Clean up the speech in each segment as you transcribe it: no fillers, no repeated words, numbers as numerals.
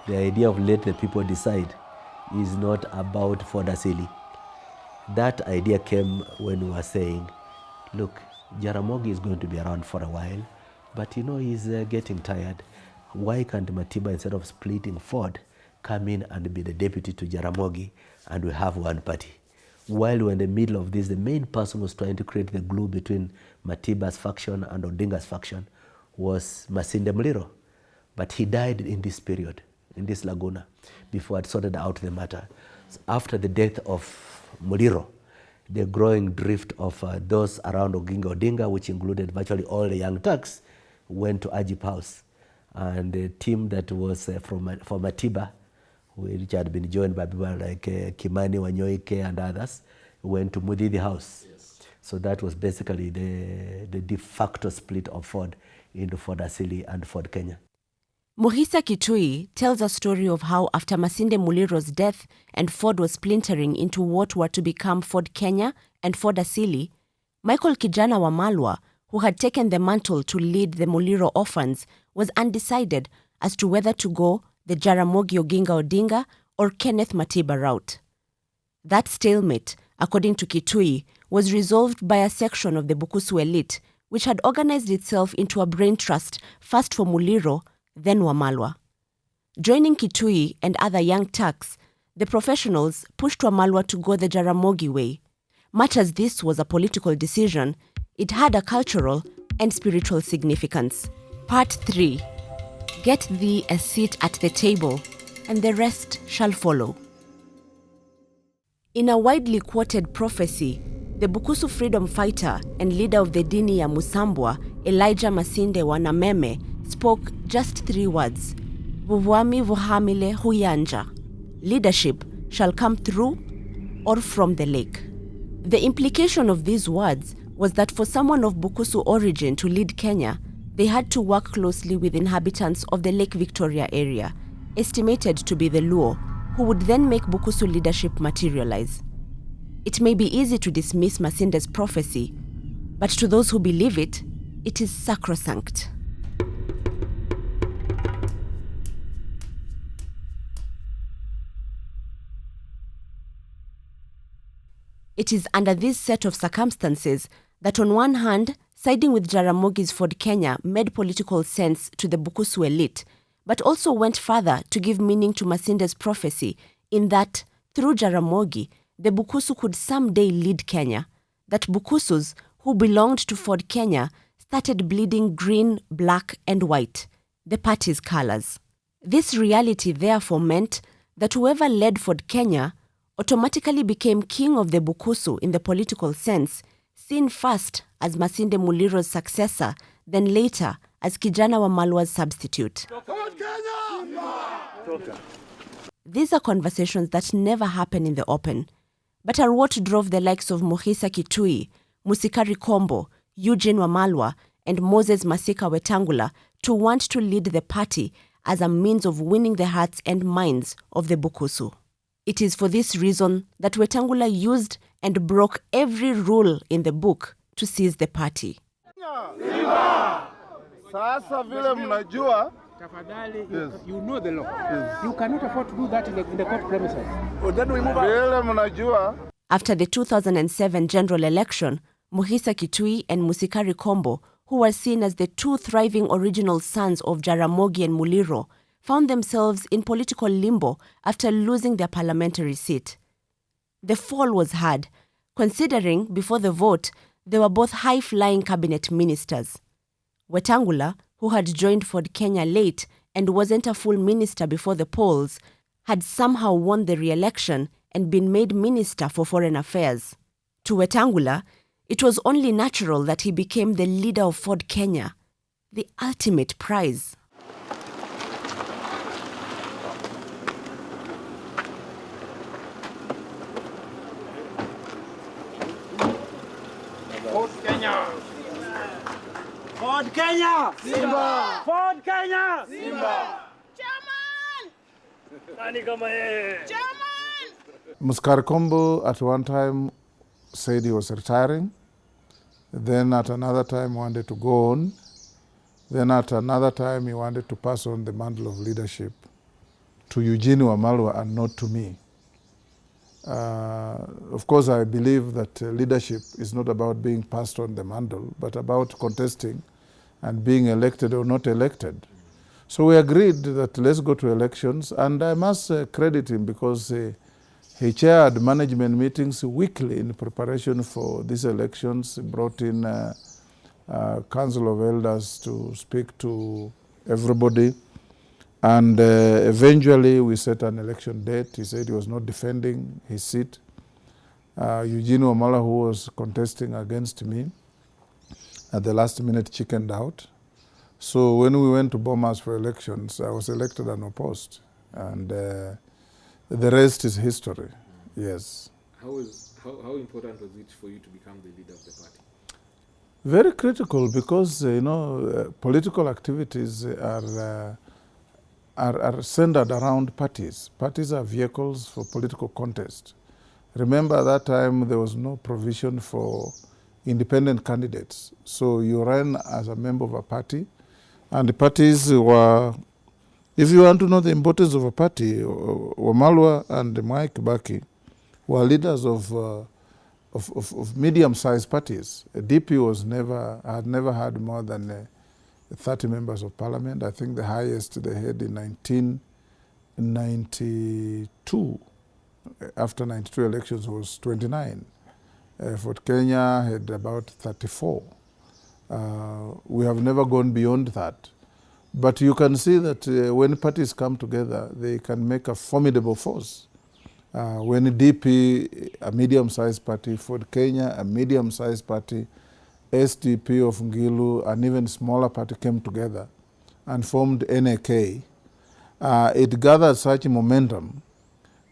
the idea of let the people decide is not about Ford Asili. That idea came when we were saying, look, Jaramogi is going to be around for a while, but he's getting tired. Why can't Matiba, instead of splitting Ford, come in and be the deputy to Jaramogi, and we have one party? While we're in the middle of this, the main person who was trying to create the glue between Matiba's faction and Odinga's faction was Masinde Muliro. But he died in this period, in this Laguna, before I'd sorted out the matter. So after the death of Muliro, the growing drift of those around Oginga Odinga, which included virtually all the young Turks, went to Ajip House. And the team that was from Matiba, which had been joined by people like Kimani Wanyoike and others, went to Mudidi House. Yes. So that was basically the de facto split of Ford into Ford Asili and Ford Kenya. Muhisa Kitui tells a story of how after Masinde Muliro's death and Ford was splintering into what were to become Ford Kenya and Ford Asili, Michael Kijana Wamalwa, who had taken the mantle to lead the Muliro orphans, was undecided as to whether to go the Jaramogi Oginga Odinga or Kenneth Matiba route. That stalemate, according to Kitui, was resolved by a section of the Bukusu elite, which had organized itself into a brain trust, first for Muliro, then Wamalwa. Joining Kitui and other young Turks, the professionals pushed Wamalwa to go the Jaramogi way. Much as this was a political decision, it had a cultural and spiritual significance. Part 3. Get thee a seat at the table, and the rest shall follow. In a widely quoted prophecy, the Bukusu freedom fighter and leader of the Dini ya Musambwa, Elijah Masinde Wanameme, spoke just 3 words: Vuvuami vuhamile huyanja. Leadership shall come through or from the lake. The implication of these words was that for someone of Bukusu origin to lead Kenya, they had to work closely with inhabitants of the Lake Victoria area, estimated to be the Luo, who would then make Bukusu leadership materialize. It may be easy to dismiss Masinde's prophecy, but to those who believe it, it is sacrosanct. It is under this set of circumstances that on one hand, siding with Jaramogi's Ford Kenya made political sense to the Bukusu elite, but also went further to give meaning to Masinde's prophecy in that, through Jaramogi, the Bukusu could someday lead Kenya, that Bukusus who belonged to Ford Kenya started bleeding green, black, and white, the party's colors. This reality therefore meant that whoever led Ford Kenya automatically became king of the Bukusu in the political sense, seen first as Masinde Muliro's successor, then later as Kijana Wamalwa's substitute. These are conversations that never happen in the open, but are what drove the likes of Muhisa Kitui, Musikari Kombo, Eugene Wamalwa, and Moses Masika Wetangula to want to lead the party as a means of winning the hearts and minds of the Bukusu. It is for this reason that Wetangula used and broke every rule in the book to seize the party. Sasa vile mnajua, you know the law. Yes. You cannot afford to do that in the court premises. Well, then we move on. Vile mnajua. After the 2007 general election, Muhisa Kitui and Musikari Kombo, who were seen as the 2 thriving original sons of Jaramogi and Muliro, found themselves in political limbo after losing their parliamentary seat. The fall was hard, considering before the vote they were both high-flying cabinet ministers. Wetangula, who had joined Ford Kenya late and wasn't a full minister before the polls, had somehow won the re-election and been made Minister for Foreign Affairs. To Wetangula, it was only natural that he became the leader of Ford Kenya, the ultimate prize. Ford Kenya! Ford Kenya! Simba! Ford Kenya! Simba! Musikari Kombo at one time said he was retiring. Then at another time wanted to go on. Then at another time he wanted to pass on the mantle of leadership to Eugene Wamalwa and not to me. Of course, I believe that leadership is not about being passed on the mantle, but about contesting and being elected or not elected. So we agreed that let's go to elections, and I must credit him because he chaired management meetings weekly in preparation for these elections. He brought in Council of Elders to speak to everybody. And eventually we set an election date. He said he was not defending his seat. Eugene Wamalwa, who was contesting against me, at the last minute chickened out. So when we went to Bomas for elections, I was elected unopposed. And the rest is history, yes. How important was it for you to become the leader of the party? Very critical because, political activities are centered around parties. Parties are vehicles for political contest. Remember, at that time, there was no provision for independent candidates. So you ran as a member of a party, and the parties were, if you want to know the importance of a party, Wamalwa and Mwai Kibaki were leaders of medium-sized parties. DP had never had more than 30 members of parliament. I think the highest they had in 1992, after 92 elections, was 29. Fort Kenya had about 34. We have never gone beyond that. But you can see that when parties come together, they can make a formidable force. When DP, a medium-sized party, Fort Kenya, a medium-sized party, SDP of Ngilu, an even smaller party came together and formed NAK. It gathered such momentum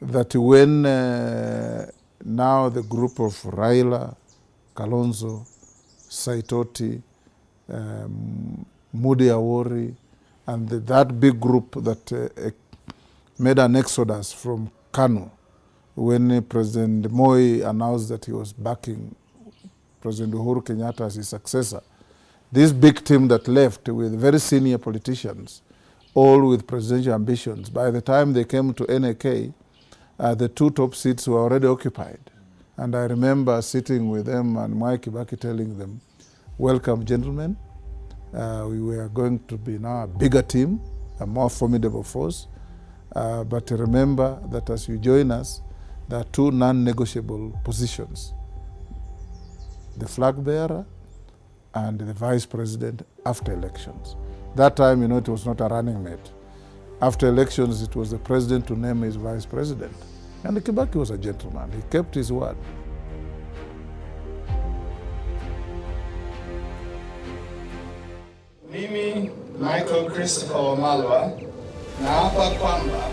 that when now the group of Raila, Kalonzo, Saitoti, Mudi Awori, and that big group that made an exodus from Kanu when President Moi announced that he was backing President Uhuru Kenyatta as his successor. This big team that left with very senior politicians, all with presidential ambitions, by the time they came to NAK, the two top seats were already occupied. And I remember sitting with them and Mwai Kibaki telling them, welcome, gentlemen. We were going to be now a bigger team, a more formidable force. But remember that as you join us, there are two non-negotiable positions: the flag bearer and the vice president after elections. That time, it was not a running mate. After elections, it was the president to name his vice president. And Kibaki was a gentleman. He kept his word. Mimi, Michael Christopher Wamalwa, naapa kwamba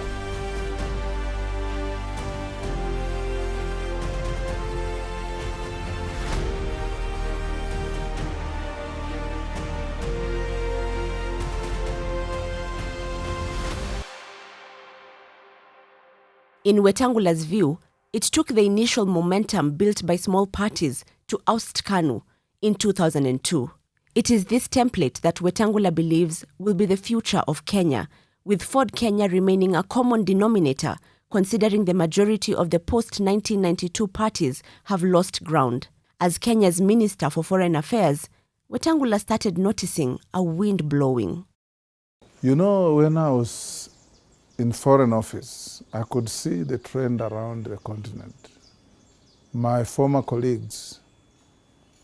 In Wetangula's view, it took the initial momentum built by small parties to oust KANU in 2002. It is this template that Wetangula believes will be the future of Kenya, with Ford Kenya remaining a common denominator, considering the majority of the post-1992 parties have lost ground. As Kenya's Minister for Foreign Affairs, Wetangula started noticing a wind blowing. When I was in Foreign Office, I could see the trend around the continent. My former colleagues,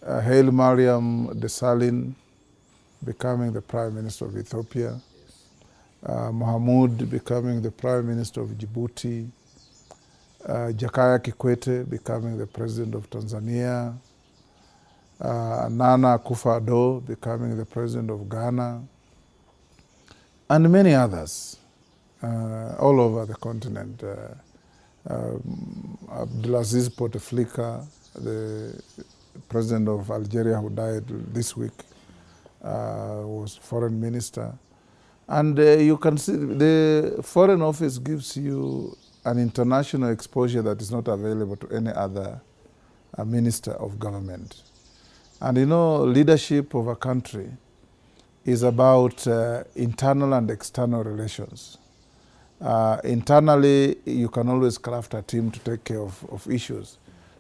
Haile Mariam Desalegn becoming the Prime Minister of Ethiopia, Mohamud becoming the Prime Minister of Djibouti, Jakaya Kikwete becoming the President of Tanzania, Nana Akufo-Addo becoming the President of Ghana, and many others. All over the continent. Abdulaziz Bouteflika, the president of Algeria who died this week, was foreign minister. And you can see the Foreign Office gives you an international exposure that is not available to any other minister of government. And leadership of a country is about internal and external relations. Internally, you can always craft a team to take care of issues.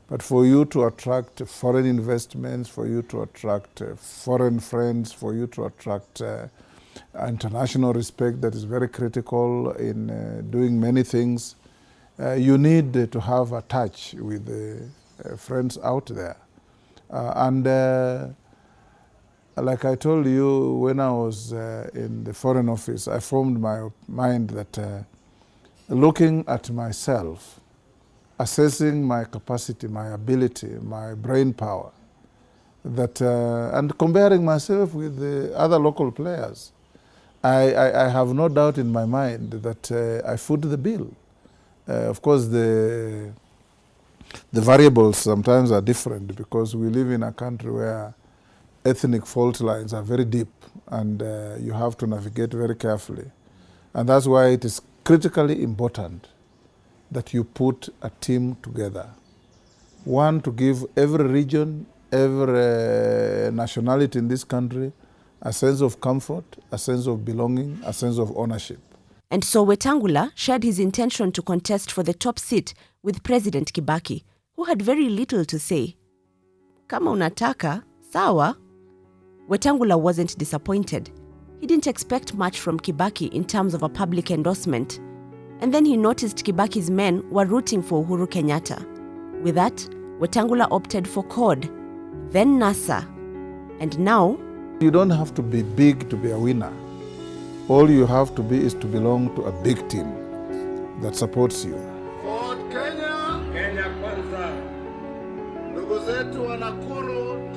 But for you to attract foreign investments, for you to attract foreign friends, for you to attract international respect that is very critical in doing many things, you need to have a touch with the friends out there. Like I told you, when I was in the Foreign Office, I formed my mind that looking at myself, assessing my capacity, my ability, my brain power, that and comparing myself with the other local players, I have no doubt in my mind that I foot the bill. Of course, the variables sometimes are different because we live in a country where ethnic fault lines are very deep and you have to navigate very carefully. And that's why it is critically important that you put a team together. One, to give every region, every nationality in this country a sense of comfort, a sense of belonging, a sense of ownership. And so Wetangula shared his intention to contest for the top seat with President Kibaki, who had very little to say. Kama unataka, sawa. Wetangula wasn't disappointed. He didn't expect much from Kibaki in terms of a public endorsement. And then he noticed Kibaki's men were rooting for Uhuru Kenyatta. With that, Wetangula opted for CORD, then NASA. And now, you don't have to be big to be a winner. All you have to be is to belong to a big team that supports you. Ford Kenya. Kenya kwanza. Ndugu zetu wa Nakuru